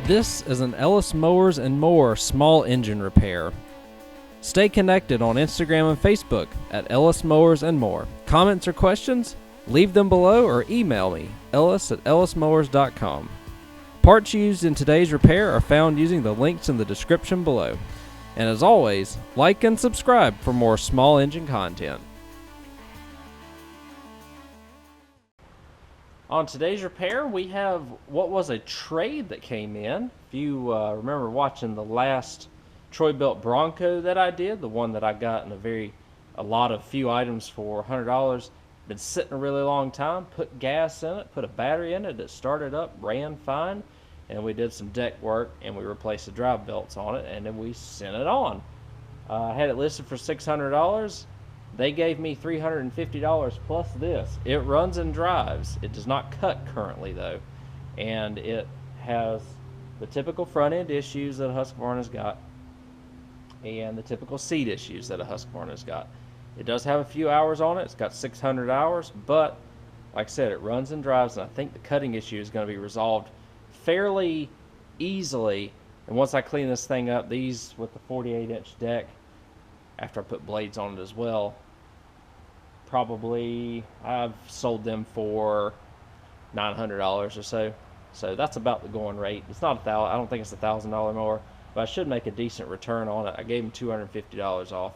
This is an Ellis Mowers and More small engine repair. Stay connected on Instagram and Facebook at Ellis Mowers and More. Comments or questions? Leave them below or email me, ellis@ellismowers.com. Parts used in today's repair are found using the links in the description below. And as always, like and subscribe for more small engine content. On today's repair, we have what was a trade that came in. If you remember watching the last Troy-built Bronco that I did, the one that I got in a few items for $100, been sitting a really long time, put gas in it, put a battery in it, it started up, ran fine, and we did some deck work, and we replaced the drive belts on it, and then we sent it on. I had it listed for $600. They gave me $350 plus this. It runs and drives. It does not cut currently though. And it has the typical front end issues that a Husqvarna's got and the typical seat issues that a Husqvarna's got. It does have a few hours on it. It's got 600 hours, but like I said, it runs and drives, and I think the cutting issue is going to be resolved fairly easily. And once I clean this thing up, these with the 48-inch deck, after I put blades on it as well, probably I've sold them for $900 or so. So that's about the going rate. It's not I don't think it's $1,000 mower, but I should make a decent return on it. I gave them $250 off.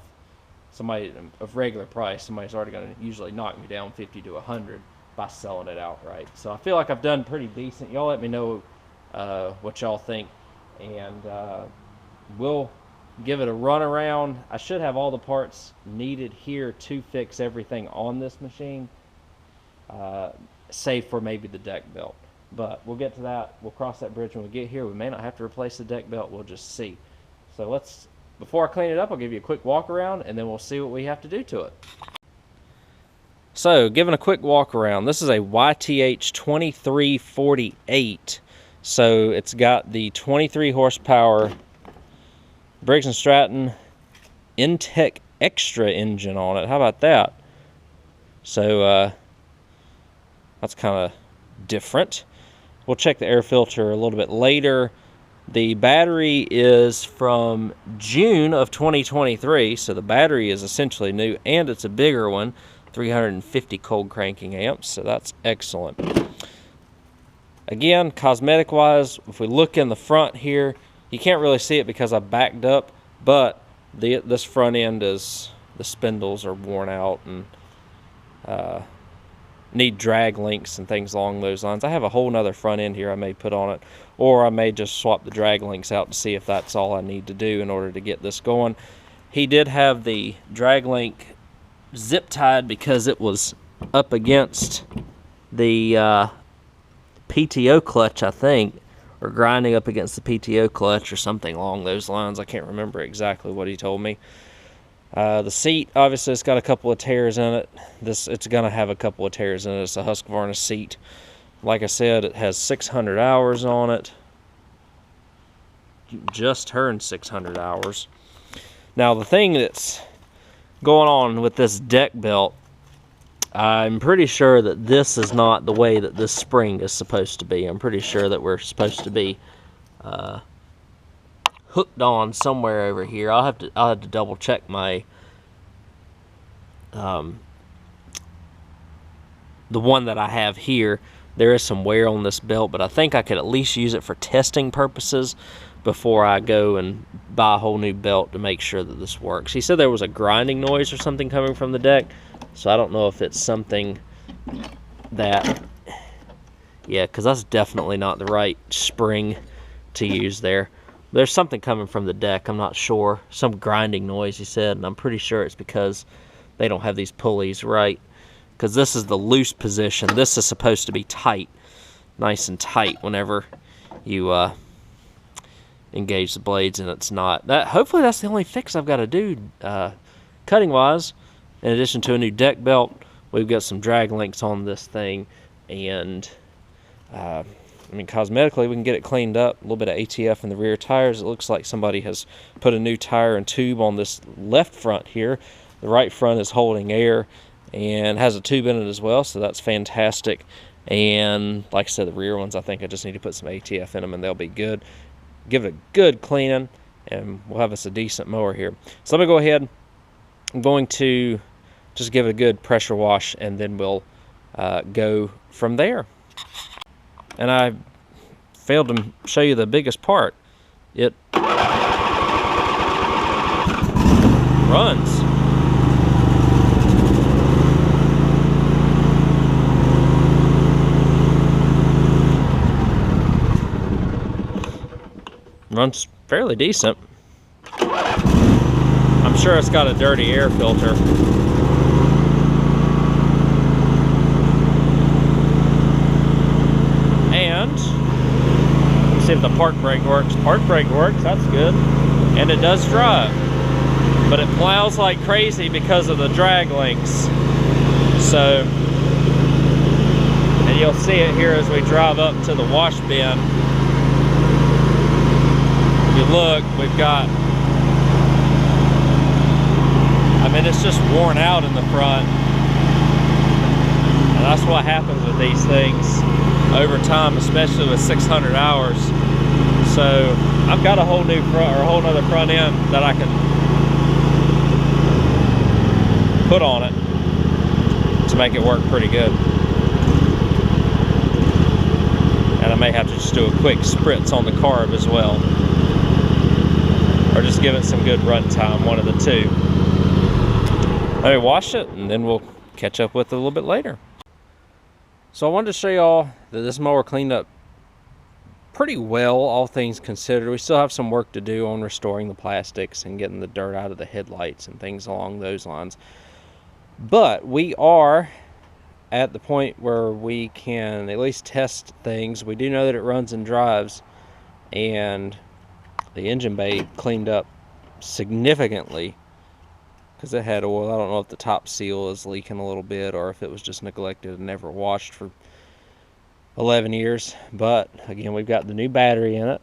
Somebody of regular price, somebody's already going to usually knock me down 50 to 100 by selling it outright. So I feel like I've done pretty decent. Y'all let me know what y'all think, and we'll give it a run around. I should have all the parts needed here to fix everything on this machine, save for maybe the deck belt. But we'll get to that. We'll cross that bridge when we get here. We may not have to replace the deck belt. We'll just see. So before I clean it up, I'll give you a quick walk around, and then we'll see what we have to do to it. So, giving a quick walk around. This is a YTH2348. So, it's got the 23 horsepower Briggs & Stratton Intech Extra engine on it. How about that? So that's kind of different. We'll check the air filter a little bit later. The battery is from June of 2023, so the battery is essentially new, and it's a bigger one, 350 cold cranking amps, so that's excellent. Again, cosmetic wise, if we look in the front here, you can't really see it because I backed up, but this front end is, the spindles are worn out and need drag links and things along those lines. I have a whole nother front end here I may put on it, or I may just swap the drag links out to see if that's all I need to do in order to get this going. He did have the drag link zip tied because it was up against the PTO clutch, I think, or grinding up against the PTO clutch or something along those lines. I can't remember exactly what he told me. The seat, obviously, it's got a couple of tears in it. It's going to have a couple of tears in it. It's a Husqvarna seat. Like I said, it has 600 hours on it. Just turned 600 hours. Now, the thing that's going on with this deck belt, I'm pretty sure that this is not the way that this spring is supposed to be. I'm pretty sure that we're supposed to be hooked on somewhere over here. I'll have to double check my the one that I have here. There is some wear on this belt, but I think I could at least use it for testing purposes before I go and buy a whole new belt to make sure that this works. He said there was a grinding noise or something coming from the deck, so I don't know if it's something that, yeah, because that's definitely not the right spring to use there. There's something coming from the deck, I'm not sure. Some grinding noise, he said, and I'm pretty sure it's because they don't have these pulleys right. Because this is the loose position. This is supposed to be tight, nice and tight whenever you engage the blades, and it's not. Hopefully that's the only fix I've got to do cutting wise. In addition to a new deck belt, we've got some drag links on this thing, and I mean, cosmetically we can get it cleaned up. A little bit of ATF in the rear tires. It looks like somebody has put a new tire and tube on this left front here. The right front is holding air and has a tube in it as well, so that's fantastic. And like I said, the rear ones, I think I just need to put some ATF in them and they'll be good. Give it a good cleaning and we'll have us a decent mower here. So let me go ahead. I'm going to just give it a good pressure wash and then we'll go from there. And I failed to show you the biggest part. It runs. Runs fairly decent. I'm sure it's got a dirty air filter. And let's see if the park brake works. Park brake works, that's good. And it does drive. But it plows like crazy because of the drag links. So, and you'll see it here as we drive up to the wash bin. If you look, we've got, I mean, it's just worn out in the front. And that's what happens with these things over time, especially with 600 hours. So I've got a whole new front, or a whole nother front end that I can put on it to make it work pretty good. And I may have to just do a quick spritz on the carb as well, or just give it some good run time, one of the two. Let me wash it and then we'll catch up with it a little bit later. So I wanted to show y'all that this mower cleaned up pretty well, all things considered. We still have some work to do on restoring the plastics and getting the dirt out of the headlights and things along those lines. But we are at the point where we can at least test things. We do know that it runs and drives, and the engine bay cleaned up significantly because it had oil. I don't know if the top seal is leaking a little bit or if it was just neglected and never washed for 11 years. But again, we've got the new battery in it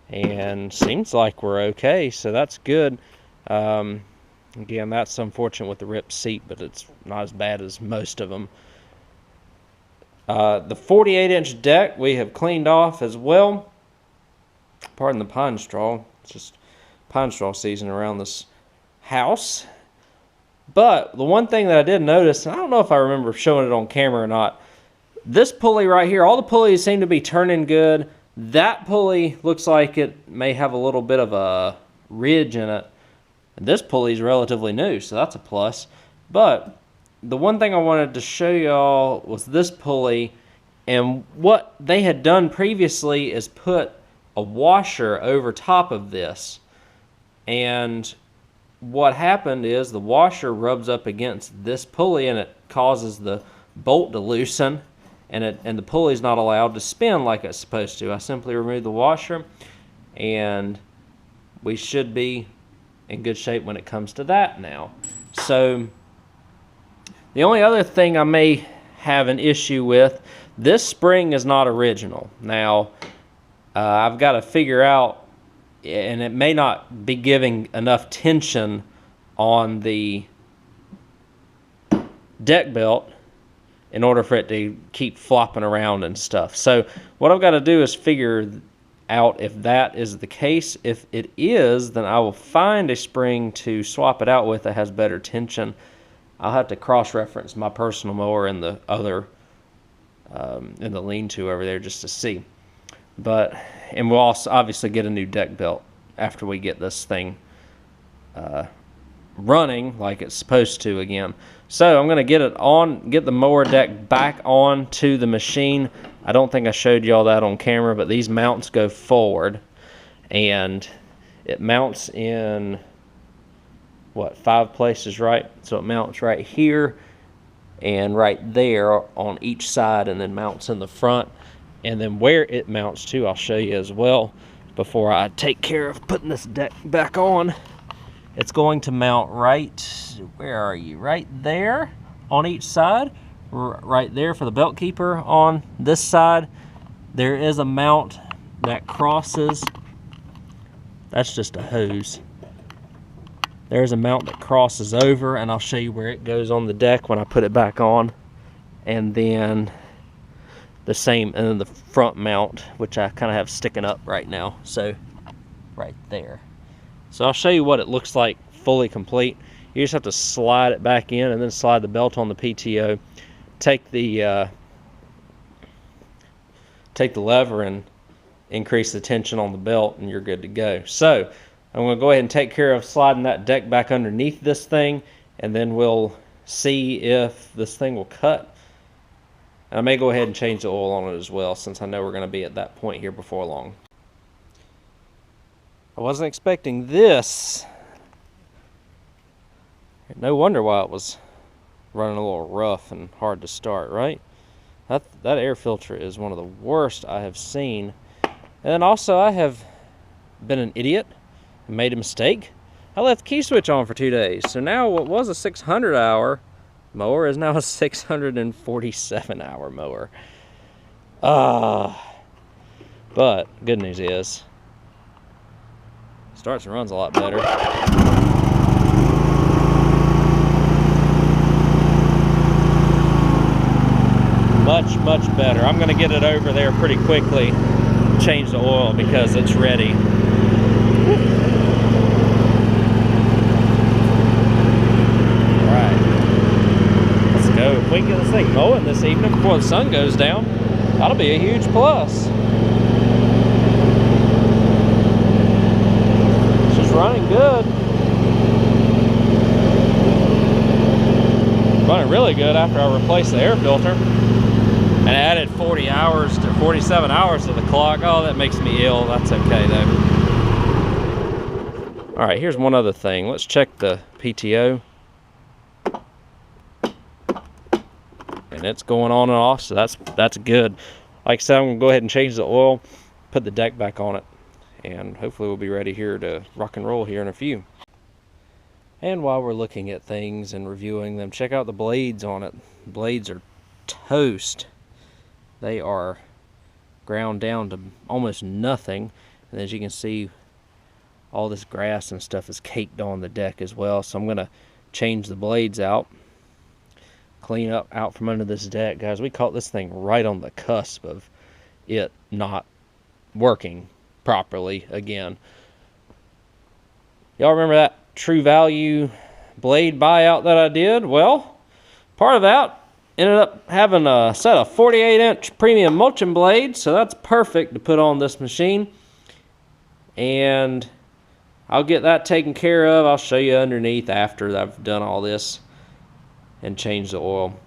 and seems like we're okay, so that's good. Again, that's unfortunate with the ripped seat, but it's not as bad as most of them. The 48-inch deck we have cleaned off as well. Pardon the pine straw. It's just pine straw season around this house. But the one thing that I did notice, and I don't know if I remember showing it on camera or not, this pulley right here, all the pulleys seem to be turning good. That pulley looks like it may have a little bit of a ridge in it. And this pulley is relatively new, so that's a plus. But the one thing I wanted to show y'all was this pulley. And what they had done previously is put a washer over top of this. And what happened is the washer rubs up against this pulley and it causes the bolt to loosen. And the pulley's not allowed to spin like it's supposed to. I simply removed the washer and we should be in good shape when it comes to that now. So the only other thing I may have an issue with, this spring is not original. Now I've got to figure out, and it may not be giving enough tension on the deck belt in order for it to keep flopping around and stuff. So what I've got to do is figure out if that is the case. If it is, then I will find a spring to swap it out with that has better tension. I'll have to cross-reference my personal mower and the other in the lean-to over there just to see. And we'll also obviously get a new deck belt after we get this thing running like it's supposed to again. So I'm going to get the mower deck back on to the machine. I don't think I showed y'all that on camera, but these mounts go forward and it mounts in what, 5 places, right? So it mounts right here and right there on each side and then mounts in the front. And then where it mounts to, I'll show you as well before I take care of putting this deck back on. It's going to mount right, where are you? Right there on each side. Right there for the belt keeper on this side. There is a mount that crosses. That's just a hose. There's a mount that crosses over, and I'll show you where it goes on the deck when I put it back on. And then the same, and then the front mount, which I kind of have sticking up right now, so right there. So I'll show you what it looks like fully complete. You just have to slide it back in and then slide the belt on the PTO, take the lever and increase the tension on the belt, and you're good to go. So I'm going to go ahead and take care of sliding that deck back underneath this thing, and then we'll see if this thing will cut. I may go ahead and change the oil on it as well, since I know we're going to be at that point here before long. I wasn't expecting this. No wonder why it was running a little rough and hard to start, right? That air filter is one of the worst I have seen. And then also I have been an idiot and made a mistake. I left the key switch on for 2 days. So now what was a 600-hour mower is now a 647-hour mower. But good news is, starts and runs a lot better. Much better. I'm going to get it over there pretty quickly, change the oil because it's ready. If we can get this thing mowing this evening before the sun goes down, that'll be a huge plus. It's just running good. Running really good after I replaced the air filter and added 47 hours to the clock. Oh, that makes me ill. That's okay though. All right, here's one other thing. Let's check the PTO. And it's going on and off, so that's good. Like I said, I'm gonna go ahead and change the oil, put the deck back on it, and hopefully we'll be ready here to rock and roll here in a few. And while we're looking at things and reviewing them, check out the blades on it. The blades are toast. They are ground down to almost nothing, and as you can see, all this grass and stuff is caked on the deck as well. So I'm gonna change the blades out, clean up out from under this deck. Guys, we caught this thing right on the cusp of it not working properly again. Y'all remember that True Value blade buyout that I did? Well, part of that ended up having a set of 48-inch premium mulching blades, so that's perfect to put on this machine. And I'll get that taken care of. I'll show you underneath after I've done all this and change the oil.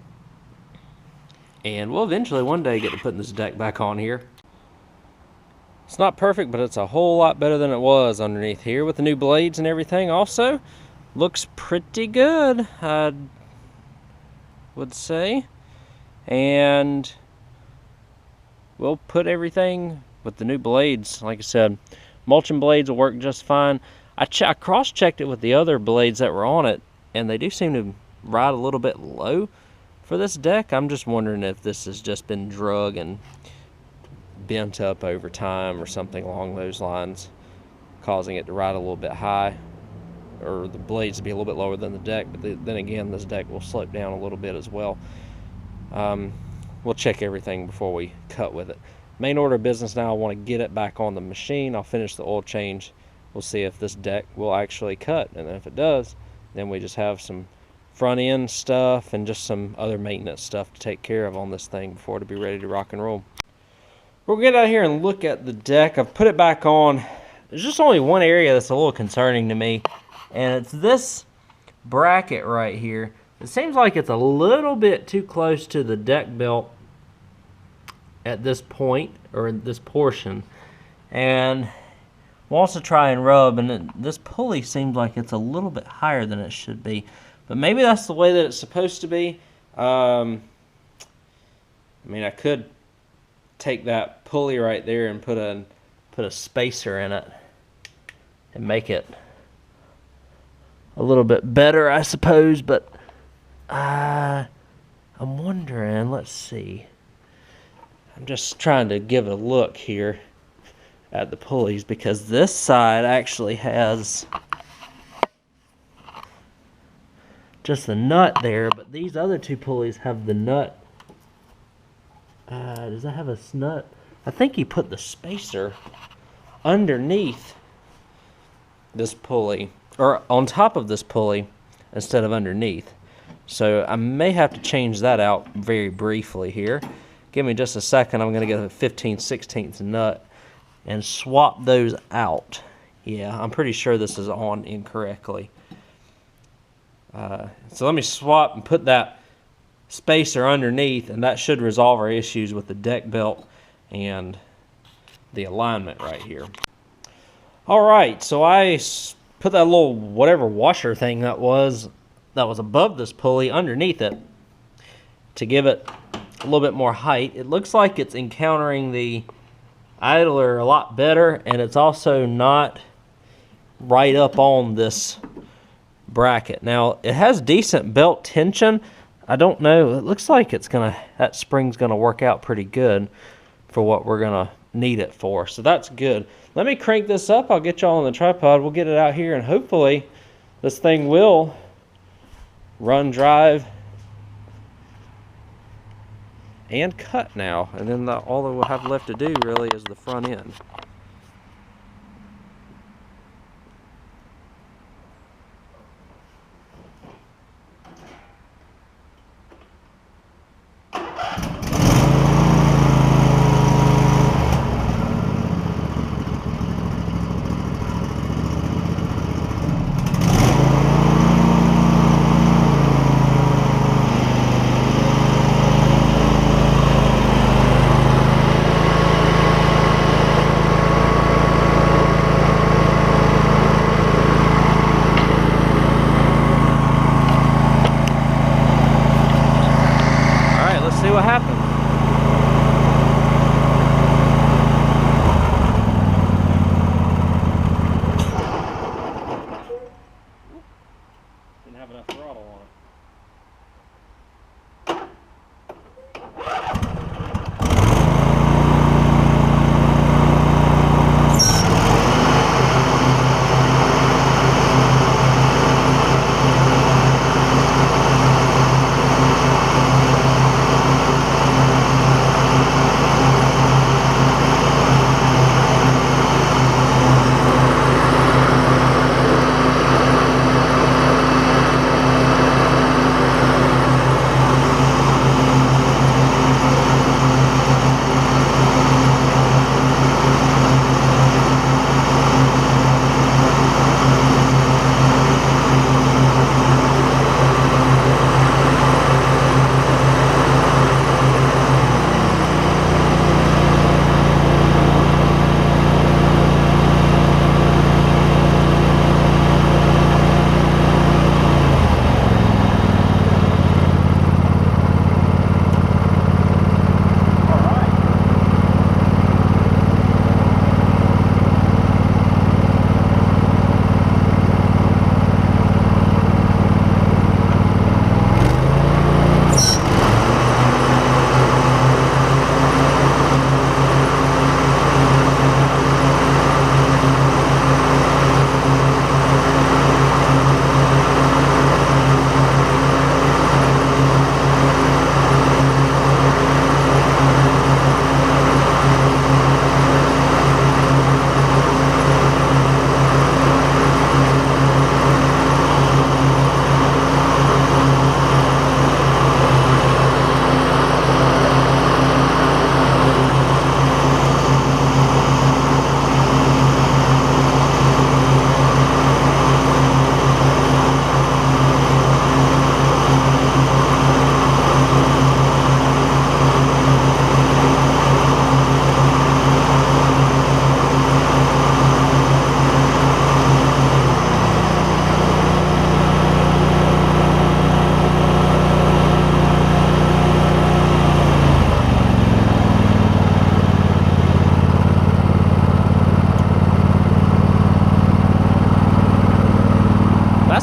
And we'll eventually one day get to putting this deck back on here. It's not perfect, but it's a whole lot better than it was underneath here with the new blades and everything. Also, looks pretty good, I would say. And we'll put everything with the new blades. Like I said, mulching blades will work just fine. I cross-checked it with the other blades that were on it, and they do seem to ride a little bit low for this deck. I'm just wondering if this has just been drug and bent up over time or something along those lines, causing it to ride a little bit high, or the blades to be a little bit lower than the deck. But then again, this deck will slope down a little bit as well. We'll check everything before we cut with it. Main order of business now, I want to get it back on the machine. I'll finish the oil change. We'll see if this deck will actually cut, and then if it does, then we just have some front end stuff and just some other maintenance stuff to take care of on this thing before to be ready to rock and roll. We'll get out here and look at the deck. I've put it back on. There's just only one area that's a little concerning to me, and it's this bracket right here. It seems like it's a little bit too close to the deck belt at this point, or this portion, and we'll also try and rub, and this pulley seems like it's a little bit higher than it should be. But maybe that's the way that it's supposed to be. I mean, I could take that pulley right there and put a spacer in it and make it a little bit better, I suppose. But I'm wondering, let's see. I'm just trying to give a look here at the pulleys, because this side actually has just the nut there, but these other two pulleys have the nut Does that have a nut? I think he put the spacer underneath this pulley, or on top of this pulley instead of underneath. So I may have to change that out very briefly here. Give me just a second. I'm going to get a 15/16 nut and swap those out. Yeah, I'm pretty sure this is on incorrectly. So let me swap and put that spacer underneath, and that should resolve our issues with the deck belt and the alignment right here. Alright, so I put that little whatever washer thing that was above this pulley underneath it to give it a little bit more height. It looks like it's encountering the idler a lot better, and it's also not right up on this bracket. Now, it has decent belt tension. I don't know, it looks like that spring's gonna work out pretty good for what we're gonna need it for. So that's good. Let me crank this up. I'll get y'all on the tripod. We'll get it out here, and hopefully this thing will run, drive, and cut now. And then all that we'll have left to do really is the front end. What happened? Didn't have enough throttle on it.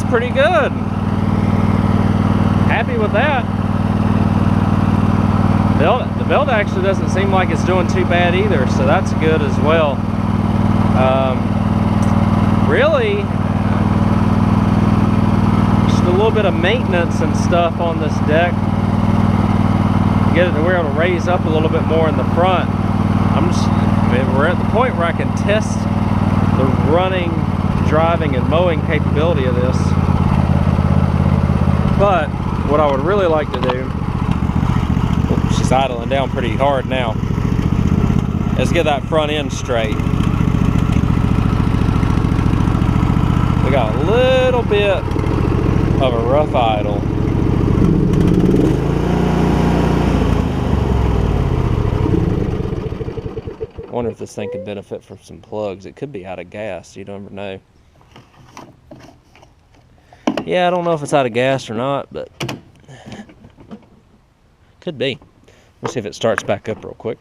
Pretty good. Happy with that. The belt actually doesn't seem like it's doing too bad either, so that's good as well. Really, just a little bit of maintenance and stuff on this deck. get it to where it'll raise up a little bit more in the front. We're at the point where I can test the running, driving, and mowing capability of this. But what I would really like to do, she's idling down pretty hard now, is get that front end straight. We got a little bit of a rough idle. I wonder if this thing could benefit from some plugs. It could be out of gas, you never know. Yeah, I don't know if it's out of gas or not, but could be. Let's see if it starts back up real quick.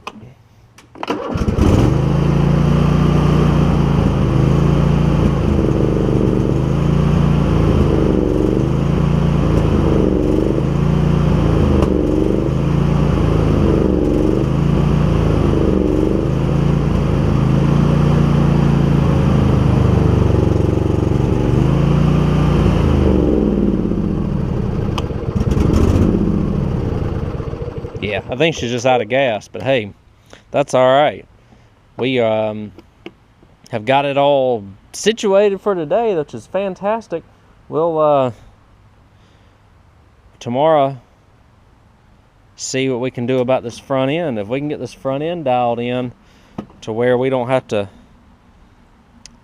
Yeah, I think she's just out of gas, but hey, that's all right. We have got it all situated for today, which is fantastic. We'll tomorrow see what we can do about this front end. If we can get this front end dialed in to where we don't have to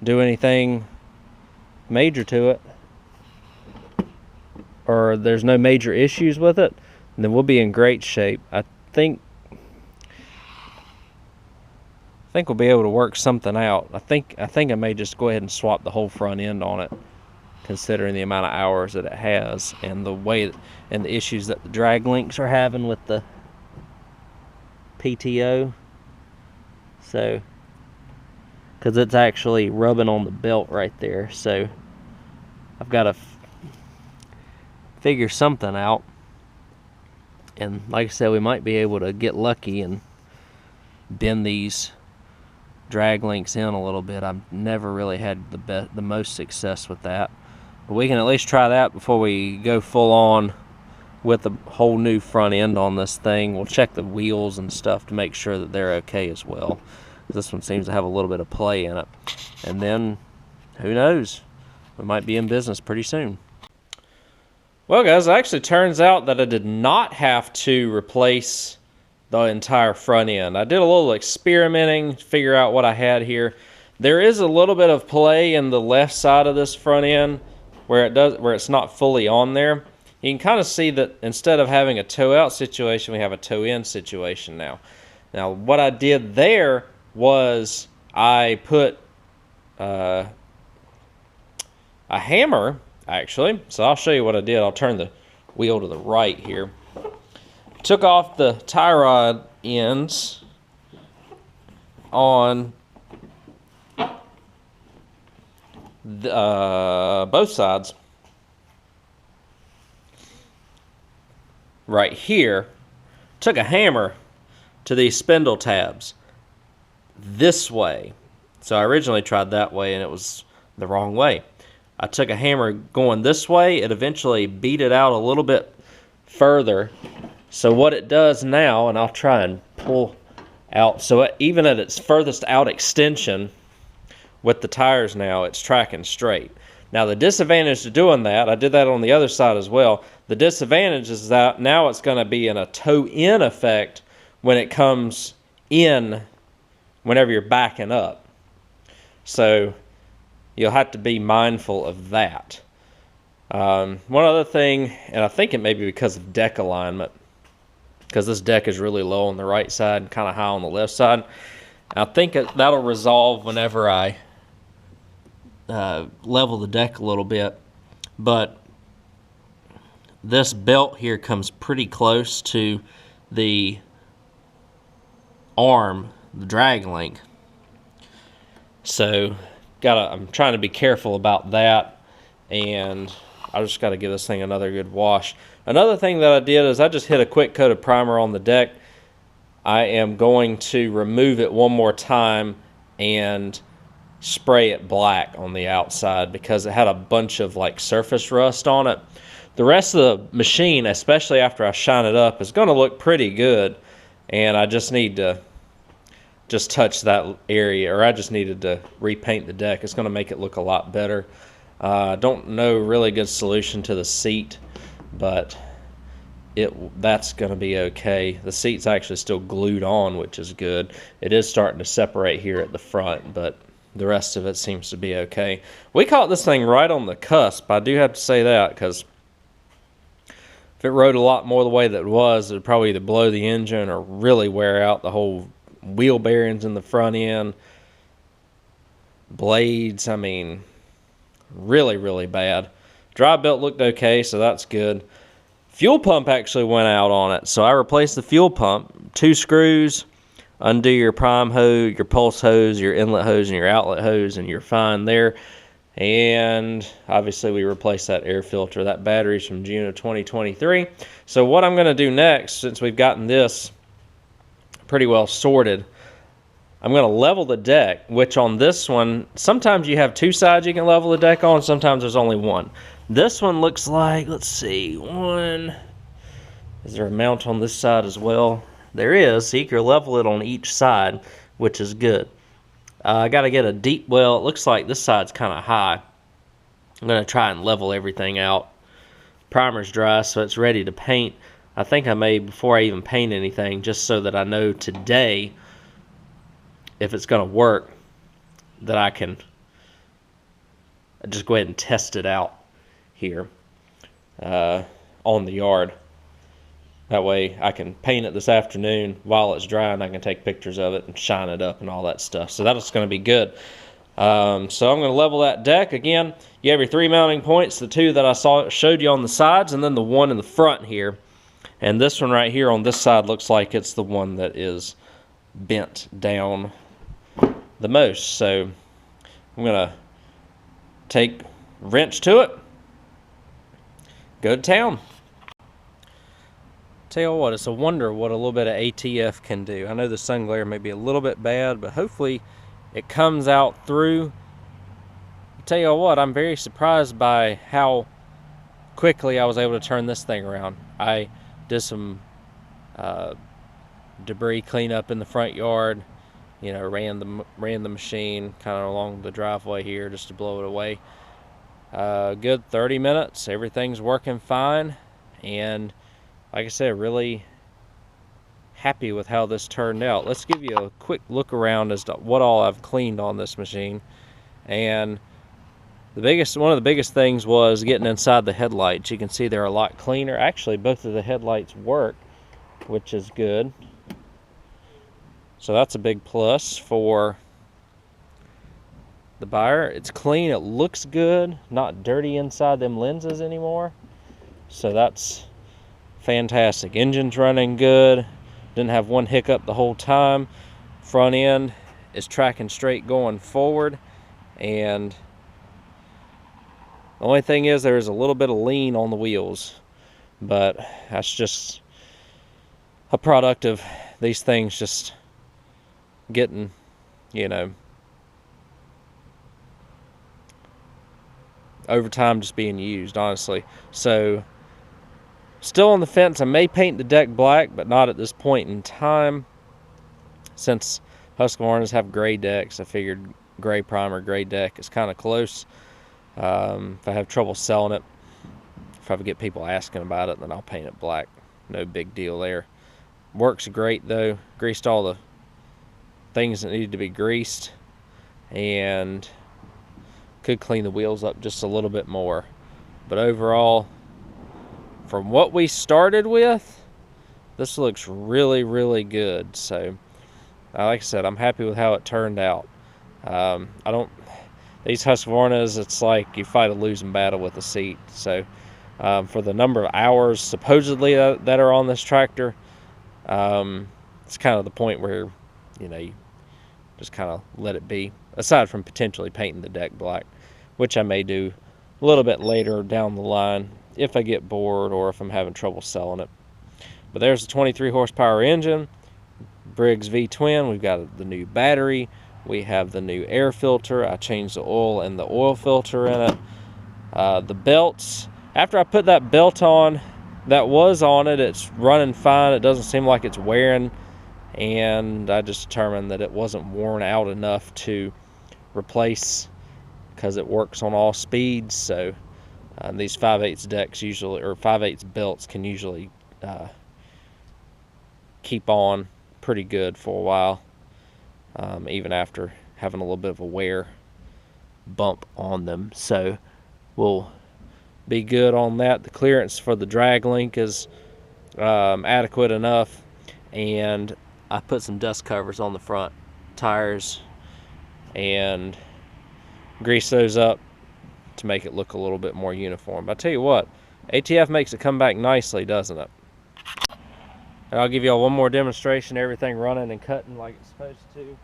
do anything major to it, or there's no major issues with it, then we'll be in great shape. I think we'll be able to work something out. I think I may just go ahead and swap the whole front end on it, considering the amount of hours that it has and the way and the issues that the drag links are having with the PTO. So, because it's actually rubbing on the belt right there, so I've got to figure something out. And like I said, we might be able to get lucky and bend these drag links in a little bit. I've never really had the most success with that, but we can at least try that before we go full on with a whole new front end on this thing. We'll check the wheels and stuff to make sure that they're okay as well. This one seems to have a little bit of play in it, and then who knows, we might be in business pretty soon. Well guys, it actually turns out that I did not have to replace the entire front end. I did a little experimenting to figure out what I had here. There is a little bit of play in the left side of this front end where it's not fully on there. You can kind of see that instead of having a toe out situation, we have a toe in situation now. Now what I did there was I put a hammer, actually. So I'll show you what I did. I'll turn the wheel to the right here. Took off the tie rod ends on both sides. Right here. Took a hammer to these spindle tabs this way. So I originally tried that way and it was the wrong way. I took a hammer going this way. It eventually beat it out a little bit further. So what it does now, and I'll try and pull out, so even at its furthest out extension with the tires now, it's tracking straight. Now the disadvantage to doing that, I did that on the other side as well, the disadvantage is that now it's going to be in a toe-in effect when it comes in whenever you're backing up. So you'll have to be mindful of that. One other thing, and I think it may be because of deck alignment, because this deck is really low on the right side and kind of high on the left side. I think that'll resolve whenever I level the deck a little bit. But this belt here comes pretty close to the arm, the drag link. So I'm trying to be careful about that, and I just got to give this thing another good wash. Another thing that I did is I just hit a quick coat of primer on the deck. I am going to remove it one more time and spray it black on the outside because it had a bunch of like surface rust on it. the rest of the machine, especially after I shine it up, is going to look pretty good. And I just need to just touch that area, or I just needed to repaint the deck. It's going to make it look a lot better. I don't know really good solution to the seat, but that's going to be okay. The seat's actually still glued on, which is good. It is starting to separate here at the front, but the rest of it seems to be okay. We caught this thing right on the cusp. I do have to say that, because if it rode a lot more the way that it was, it would probably either blow the engine or really wear out the whole wheel bearings in the front end. Blades, I mean, really, really bad. Drive belt looked okay, so that's good. Fuel pump actually went out on it, so I replaced the fuel pump. 2 screws, undo your prime hose, your pulse hose, your inlet hose, and your outlet hose, and you're fine there. And obviously we replaced that air filter. That battery's from June of 2023. So what I'm going to do next, since we've gotten this pretty well sorted, I'm going to level the deck, which on this one, sometimes you have 2 sides you can level the deck on, sometimes there's only one. This one looks like, let's see, one. Is there a mount on this side as well? There is, so you can level it on each side, which is good. I got to get a deep, well, it looks like this side's kind of high. I'm going to try and level everything out. Primer's dry, so it's ready to paint. I think I may, before I even paint anything, just so that I know today if it's going to work, that I can just go ahead and test it out here on the yard. That way I can paint it this afternoon while it's dry, and I can take pictures of it and shine it up and all that stuff. So that's going to be good. So I'm going to level that deck. Again, you have your 3 mounting points, the 2 that I showed you on the sides, and then the 1 in the front here. And this one right here on this side looks like it's the one that is bent down the most. So I'm going to take wrench to it, go to town. Tell you what, it's a wonder what a little bit of ATF can do. I know the sun glare may be a little bit bad, but hopefully it comes out through. Tell you what, I'm very surprised by how quickly I was able to turn this thing around. I did some debris cleanup in the front yard. You know, ran the machine kind of along the driveway here just to blow it away. Good 30 minutes. Everything's working fine, and like I said, really happy with how this turned out. Let's give you a quick look around as to what all I've cleaned on this machine. And one of the biggest things was getting inside the headlights. You can see they're a lot cleaner. Actually, both of the headlights work, which is good. So that's a big plus for the buyer. It's clean, it looks good, not dirty inside them lenses anymore. So that's fantastic. Engine's running good. Didn't have one hiccup the whole time. Front end is tracking straight going forward. And the only thing is there's a little bit of lean on the wheels. But that's just a product of these things just getting, you know, over time just being used, honestly. So still on the fence. I may paint the deck black, but not at this point in time. Since Husqvarnas have gray decks, I figured gray primer, gray deck is kind of close. If I have trouble selling it, if I get people asking about it, then I'll paint it black. No big deal there. Works great though. Greased all the things that needed to be greased, and could clean the wheels up just a little bit more. But overall, from what we started with, this looks really, really good. So, like I said, I'm happy with how it turned out. These Husqvarnas, it's like you fight a losing battle with the seat. So, for the number of hours supposedly that are on this tractor, it's kind of the point where, you know, you just kind of let it be. Aside from potentially painting the deck black, which I may do a little bit later down the line if I get bored or if I'm having trouble selling it. But there's the 23 horsepower engine, Briggs V-twin. We've got the new battery. We have the new air filter. I changed the oil and the oil filter in it. The belts after I put that belt on that was on it, it's running fine. It doesn't seem like it's wearing, and I just determined that it wasn't worn out enough to replace, because it works on all speeds. So these 5/8 decks usually, or 5/8 belts, can usually keep on pretty good for a while, even after having a little bit of a wear bump on them. So we'll be good on that. The clearance for the drag link is adequate enough, and I put some dust covers on the front tires and grease those up to make it look a little bit more uniform. But I tell you what, ATF makes it come back nicely, doesn't it? And I'll give y'all one more demonstration, everything running and cutting like it's supposed to.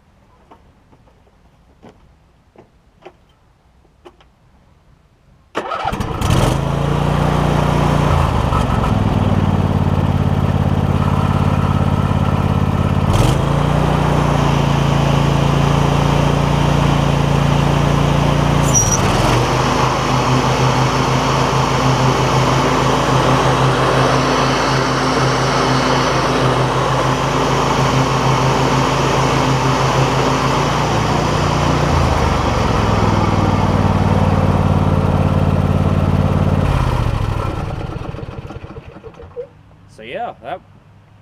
So yeah, I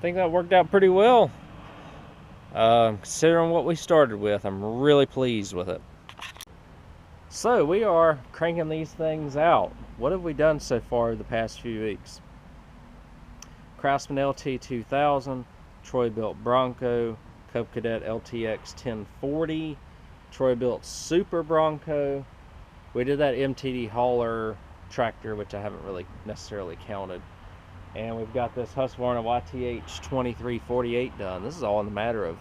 think that worked out pretty well. Considering what we started with, I'm really pleased with it. So we are cranking these things out. What have we done so far the past few weeks? Craftsman LT2000, Troy-Bilt Bronco, Cub Cadet LTX2348, Troy-Bilt Super Bronco. We did that MTD hauler tractor, which I haven't really necessarily counted. And we've got this Husqvarna YTH2348 done. This is all in the matter of,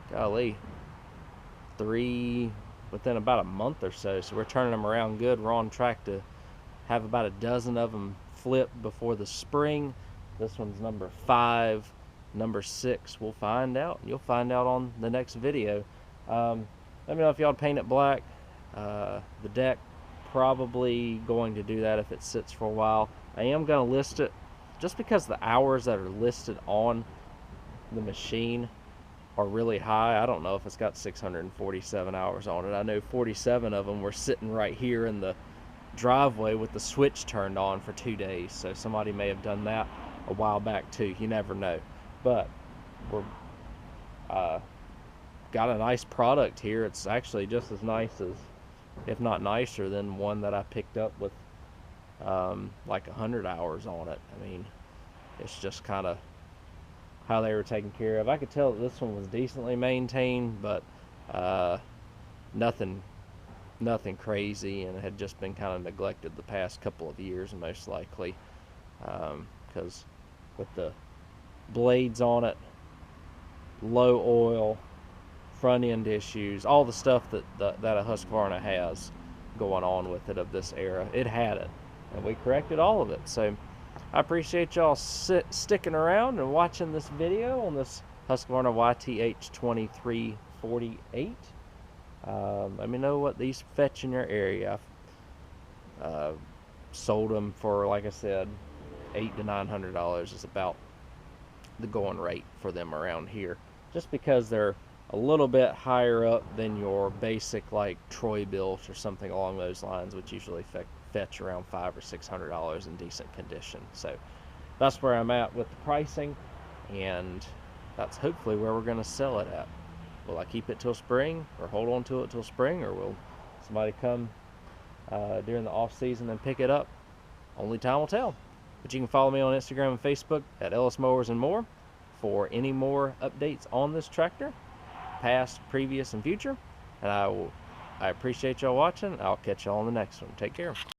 golly, within about a month or so. So we're turning them around good. We're on track to have about a dozen of them flip before the spring. This one's number 5. Number 6, we'll find out. You'll find out on the next video. Let me know if y'all paint it black. The deck, probably going to do that if it sits for a while. I am going to list it, just because the hours that are listed on the machine are really high. I don't know if it's got 647 hours on it. I know 47 of them were sitting right here in the driveway with the switch turned on for 2 days. So somebody may have done that a while back too. You never know. But we're got a nice product here. It's actually just as nice as, if not nicer than, one that I picked up with like 100 hours on it. I mean, it's just kind of how they were taken care of. I could tell that this one was decently maintained, but nothing crazy, and it had just been kind of neglected the past couple of years, most likely, because with the blades on it, low oil, front end issues, all the stuff that a Husqvarna has going on with it of this era, it had it, and we corrected all of it. So I appreciate y'all sticking around and watching this video on this Husqvarna YTH2348. Let me know what these fetch in your area. I've sold them for, like I said, $800 to $900 is about the going rate for them around here, just because they're a little bit higher up than your basic like Troy-Bilt or something along those lines, which usually fetch around $500 or $600 in decent condition. So that's where I'm at with the pricing, and that's hopefully where we're going to sell it at. Will I keep it till spring, or hold on to it till spring, or will somebody come during the off season and pick it up? Only time will tell. But you can follow me on Instagram and Facebook at Ellis Mowers and More for any more updates on this tractor, past, previous, and future. And I appreciate y'all watching. I'll catch y'all on the next one. Take care.